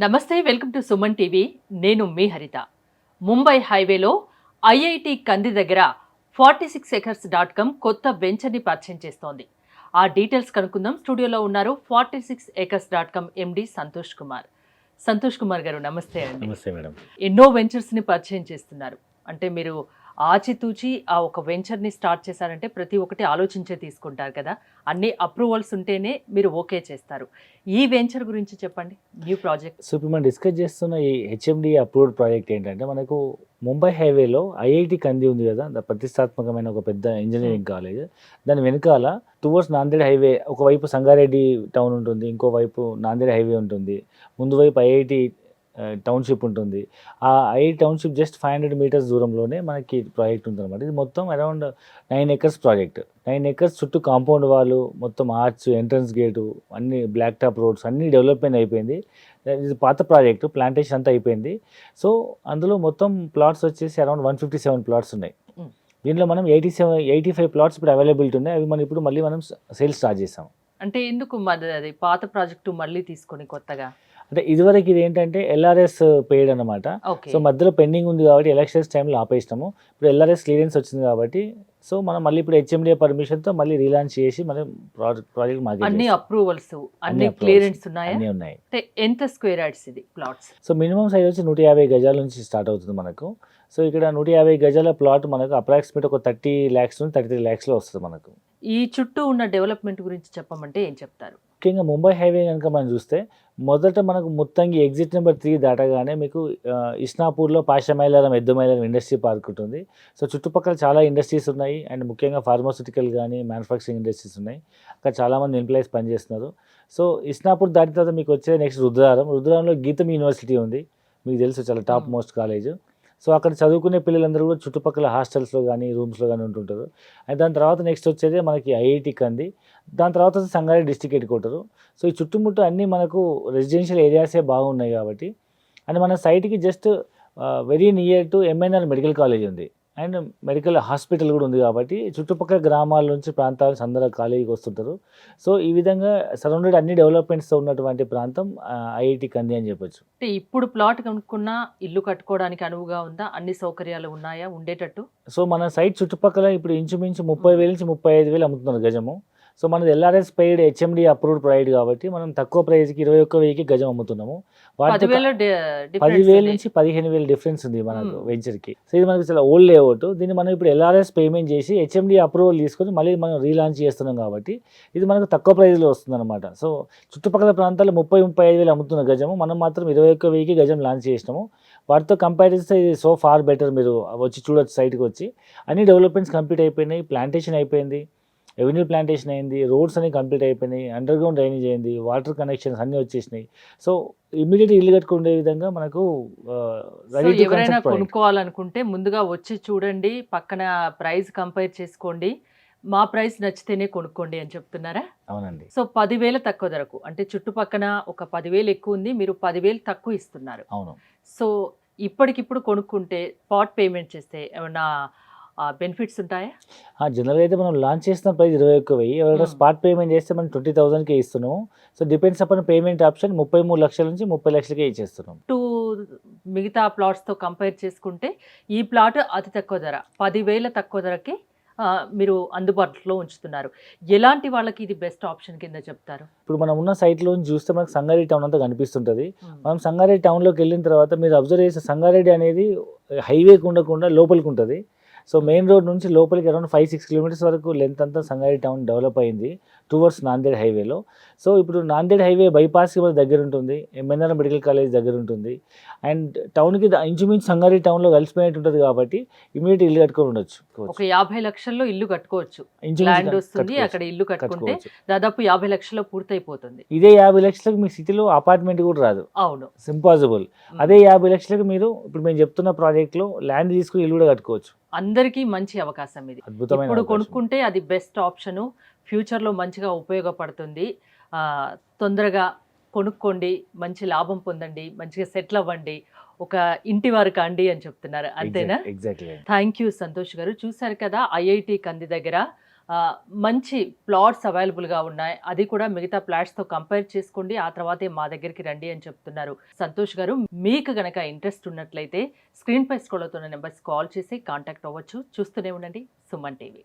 నమస్తే, welcome to Suman TV. నేను మీ హరిత. ముంబై హైవేలో ఐఐటి కంది దగ్గర 46acres.com కొత్త వెంచర్ని పరిచయం చేస్తోంది. ఆ డీటెయిల్స్ కనుక్కుందాం. స్టూడియోలో ఉన్నారు 46acres.com ఎండి సంతోష్ కుమార్. సంతోష్ కుమార్ గారు నమస్తే అండి. నమస్తే మేడం. ఎన్నో వెంచర్స్ని పరిచయం చేస్తున్నారు. అంటే మీరు ఆచితూచి ఆ ఒక వెంచర్ని స్టార్ట్ చేశారంటే ప్రతి ఒక్కటి ఆలోచించే తీసుకుంటారు కదా. అన్ని అప్రూవల్స్ ఉంటేనే మీరు ఓకే చేస్తారు. ఈ వెంచర్ గురించి చెప్పండి, న్యూ ప్రాజెక్ట్. సో ఇప్పుడు మనం డిస్కస్ చేస్తున్న ఈ హెచ్ఎండి అప్రూవ్డ్ ప్రాజెక్ట్ ఏంటంటే మనకు ముంబై హైవేలో ఐఐటి కంది ఉంది కదా, ప్రతిష్టాత్మకమైన ఒక పెద్ద ఇంజనీరింగ్ కాలేజ్. దాని వెనకాల టువర్డ్స్ నాందేడ్ హైవే ఒకవైపు సంగారెడ్డి టౌన్ ఉంటుంది, ఇంకోవైపు నాందేడ్ హైవే ఉంటుంది, ముందు వైపు ఐఐటి టౌన్షిప్ ఉంటుంది. ఆ ఐఐటి టౌన్షిప్ జస్ట్ 500 మీటర్స్ దూరంలోనే మనకి ప్రాజెక్ట్ ఉంటుంది అనమాట. ఇది మొత్తం అరౌండ్ 9 acres ప్రాజెక్ట్. 9 acres చుట్టూ కాంపౌండ్ వాళ్ళు, మొత్తం ఆర్చ్, ఎంట్రన్స్ గేటు, అన్ని బ్లాక్ టాప్ రోడ్స్ అన్నీ డెవలప్మెంట్ అయిపోయింది. ఇది పాత ప్రాజెక్టు, ప్లాంటేషన్ అంతా అయిపోయింది. సో అందులో మొత్తం ప్లాట్స్ వచ్చేసి అరౌండ్ 157 ప్లాట్స్ ఉన్నాయి. దీనిలో మనం 85 ప్లాట్స్ ఇప్పుడు అవైలబిలిటీ ఉన్నాయి. అవి మనం ఇప్పుడు మళ్ళీ మనం సేల్ స్టార్ట్ చేసాం. అంటే ఎందుకు అది పాత ప్రాజెక్టు మళ్ళీ తీసుకొని కొత్తగా? అంటే ఇదివరకు ఇది ఏంటంటే ఎల్ఆర్ఎస్ పెయిడ్ అనమాట. సో మధ్యలో పెండింగ్ ఉంది కాబట్టి ఎలక్షన్స్ టైంలో ఆపేసినాము. ఇప్పుడు ఎల్ఆర్ఎస్ క్లియరెన్స్ వచ్చింది కాబట్టి సో మనం మళ్ళీ ఇప్పుడు హెచ్ఎండిఏ పర్మిషన్తో మళ్ళీ రీలాంచ్ చేసి మళ్ళీ ప్రాజెక్ట్ మార్కెట్ అన్ని అప్రూవల్స్, అన్ని క్లియరెన్స్ ఉన్నాయా? అన్నీ ఉన్నాయి. అంటే ఎంత స్క్వేర్ యార్డ్స్ ఇది ప్లాట్స్? సో మినిమం సైజ్ వచ్చి 150 గజాల నుంచి స్టార్ట్ అవుతుంది మనకు. సో ఇక్కడ 150 గజాల ప్లాట్ మనకు అప్రాక్సిమేట్ ఒక 30 lakhs నుంచి 33 lakhsలో వస్తుంది మనకు. ఈ చుట్టూ ఉన్న డెవలప్మెంట్ గురించి చెప్పమంటే ఏం చెప్తారు? ముఖ్యంగా ముంబై హైవే కనుక మనం చూస్తే మొదట మనకు మొత్తంగా ఎగ్జిట్ నెంబర్ 3 దాటగానే మీకు ఇస్నాపూర్లో పాషమైలారం, ఎద్దుమైలారం ఇండస్ట్రీ పార్క్ ఉంటుంది. సో చుట్టుపక్కల చాలా ఇండస్ట్రీస్ ఉన్నాయి అండ్ ముఖ్యంగా ఫార్మాస్యూటికల్ కానీ మ్యానుఫ్యాక్చరింగ్ ఇండస్ట్రీస్ ఉన్నాయి. అక్కడ చాలామంది ఎంప్లాయీస్ పనిచేస్తున్నారు. సో ఇస్నాపూర్ దాటిన తర్వాత మీకు వచ్చే నెక్స్ట్ రుద్రారంలో గీతం యూనివర్సిటీ ఉంది, మీకు తెలుసు, చాలా టాప్ మోస్ట్ కాలేజ్. సో అక్కడ చదువుకునే పిల్లలందరూ కూడా చుట్టుపక్కల హాస్టల్స్లో కానీ రూమ్స్లో కానీ ఉంటుంటారు. అండ్ దాని తర్వాత నెక్స్ట్ వచ్చేది మనకి ఐఐటి కంది, దాని తర్వాత Sangareddy district head quarter. So ఈ చుట్టుముట్టు అన్నీ మనకు రెసిడెన్షియల్ ఏరియాసే బాగున్నాయి కాబట్టి. అండ్ మన సైట్కి just very near to MNR medical college ఉంది అండ్ మెడికల్ హాస్పిటల్ కూడా ఉంది కాబట్టి చుట్టుపక్కల గ్రామాల నుంచి ప్రాంతాల నుంచి అందరూ కాలేజీకి వస్తుంటారు. సో ఈ విధంగా సరౌండెడ్ అన్ని డెవలప్మెంట్స్తో ఉన్నటువంటి ప్రాంతం ఐఐటి కంది అని చెప్పొచ్చు. అంటే ఇప్పుడు ప్లాట్ కనుక్కున్నా ఇల్లు కట్టుకోవడానికి అనువుగా ఉందా? అన్ని సౌకర్యాలు ఉన్నాయా ఉండేటట్టు? సో మన సైట్ చుట్టుపక్కల ఇప్పుడు ఇంచుమించు 30,000 నుంచి 35,000 అమ్ముతున్నారు గజము. సో మనది LRS paid HMD approved pride కాబట్టి మనం తక్కువ ప్రైస్కి 21,000కి గజం అమ్ముతున్నాము. 10,000 నుంచి 15,000 డిఫరెన్స్ ఉంది మనకు వెంచర్కి. సో ఇది మనకి చాలా ఓల్డ్ లేఅవుట్. దీన్ని మనం ఇప్పుడు ఎల్ఆర్ఎస్ పేమెంట్ చేసి హెచ్ఎండి అప్రూవల్ తీసుకొని మళ్ళీ మనం రీలాంచ్ చేస్తున్నాం కాబట్టి ఇది మనకు తక్కువ ప్రైస్లో వస్తుంది అనమాట. సో చుట్టుపక్కల ప్రాంతాల్లో 30-35,000 అమ్ముతున్న గజము, మనం మాత్రం 21,000కి గజం లాంచ్ చేసినాము. వాటితో కంపేర్ చేస్తే ఇది సో ఫార్ బెటర్. మీరు వచ్చి చూడొచ్చు, సైట్కి వచ్చి అన్ని డెవలప్మెంట్స్ కంప్లీట్ అయిపోయినాయి. ప్లాంటేషన్ అయిపోయింది, రెవెన్యూ ప్లాంటేషన్ అయింది, రోడ్స్ అన్ని కంప్లీట్ అయిపోయినాయి, అండర్ గ్రౌండ్ డ్రైనేజ్ అయింది, వాటర్ కనెక్షన్స్ అన్నీ వచ్చేసినాయి. సో ఇమ్మీడియట్ ఇల్లు కట్టుకునే విధంగా మనకు ఎవరైనా కొనుక్కోవాలనుకుంటే ముందుగా వచ్చి చూడండి, పక్కన ప్రైస్ కంపేర్ చేసుకోండి, మా ప్రైస్ నచ్చితేనే కొనుక్కోండి అని చెప్తున్నారా? అవునండి. సో 10,000 తక్కువ ధరకు, అంటే చుట్టుపక్కన ఒక 10,000 ఎక్కువ ఉంది, మీరు 10,000 తక్కువ ఇస్తున్నారు. అవును. సో ఇప్పటికిప్పుడు కొనుక్కుంటే స్పాట్ పేమెంట్ చేస్తే ఏమన్నా బెనిఫిట్స్ ఉంటాయా? జనరల్గా అయితే మనం లాంచ్ చేస్తున్న ప్రైస్ 21,000. ఎవరైనా స్పాట్ పేమెంట్ చేస్తే మనం 20,000కే ఇస్తున్నాము. So depends upon payment option. 33 లక్షల నుంచి 30 లక్షలకే ఇచ్చేస్తున్నాం. మిగతా ప్లాట్స్తో కంపేర్ చేసుకుంటే ఈ ప్లాట్ అతి తక్కువ ధర, 10,000 తక్కువ ధరకి మీరు అందుబాటులో ఉంచుతున్నారు. ఎలాంటి వాళ్ళకి ఇది బెస్ట్ ఆప్షన్ కింద చెప్తారు? ఇప్పుడు మనం ఉన్న సైట్లో చూస్తే మనకు సంగారెడ్డి టౌన్ అంతా కనిపిస్తుంటుంది. మనం సంగారెడ్డి టౌన్లోకి వెళ్ళిన తర్వాత మీరు అబ్జర్వ్ చేస్తే సంగారెడ్డి అనేది హైవేకి ఉండకుండా లోపలికి ఉంటుంది. సో మెయిన్ రోడ్ నుంచి లోపలికి అరౌండ్ 5-6 కిలోమీటర్స్ వరకు లెంత్ అంతా సంగారెడ్డి టౌన్ డెవలప్ అయింది టువర్డ్స్ నాందేడ్ హైవేలో. సో ఇప్పుడు నాందేడ్ హైవే బైపాస్కి మన దగ్గర ఉంటుంది, ఎంఎన్ఆర్ మెడికల్ కాలేజ్ దగ్గర ఉంటుంది అండ్ టౌన్కి ఇంచుమించు సంగారెడ్డి టౌన్లో కలిసిపోయినట్టు ఉంటుంది కాబట్టి ఇమీడియట్ ఇల్లు కట్టుకొని ఉండొచ్చు. ఒక 50 లక్షల్లో ఇల్లు కట్టుకోవచ్చు, ల్యాండ్ వస్తుంది, అక్కడ ఇల్లు కట్టుకుంటే దాదాపు 50 లక్షల్లో పూర్తయిపోతుంది. ఇదే 50 లక్షలకు మీ సిటీలో అపార్ట్మెంట్ కూడా రాదు. అవును, ఇంపాసిబుల్. అదే 50 లక్షలకు మీరు ఇప్పుడు మేము చెప్తున్న ప్రాజెక్ట్లో ల్యాండ్ తీసుకుని ఇల్లు కూడా కట్టుకోవచ్చు. అందరికీ మంచి అవకాశం ఇది. ఇప్పుడు కొనుక్కుంటే అది బెస్ట్ ఆప్షను, ఫ్యూచర్లో మంచిగా ఉపయోగపడుతుంది. తొందరగా కొనుక్కోండి, మంచి లాభం పొందండి, మంచిగా సెటిల్ అవ్వండి, ఒక ఇంటి వారు కాండి అని చెప్తున్నారు, అంతేనా? ఎగ్జాక్ట్లీ. థ్యాంక్ యూ సంతోష్ గారు. చూశారు కదా, ఐఐటి కంది దగ్గర మంచి ప్లాట్స్ అవైలబుల్గా ఉన్నాయి, అది కూడా మిగతా ప్లాట్స్తో కంపేర్ చేసుకోండి, ఆ తర్వాతే మా దగ్గరికి రండి అని చెప్తున్నారు సంతోష్ గారు. మీకు గనక ఇంట్రెస్ట్ ఉన్నట్లయితే స్క్రీన్ పై స్క్రోల్ అవుతున్న నెంబర్స్ కాల్ చేసి కాంటాక్ట్ అవ్వచ్చు. చూస్తూనే ఉండండి సుమన్ టీవీ.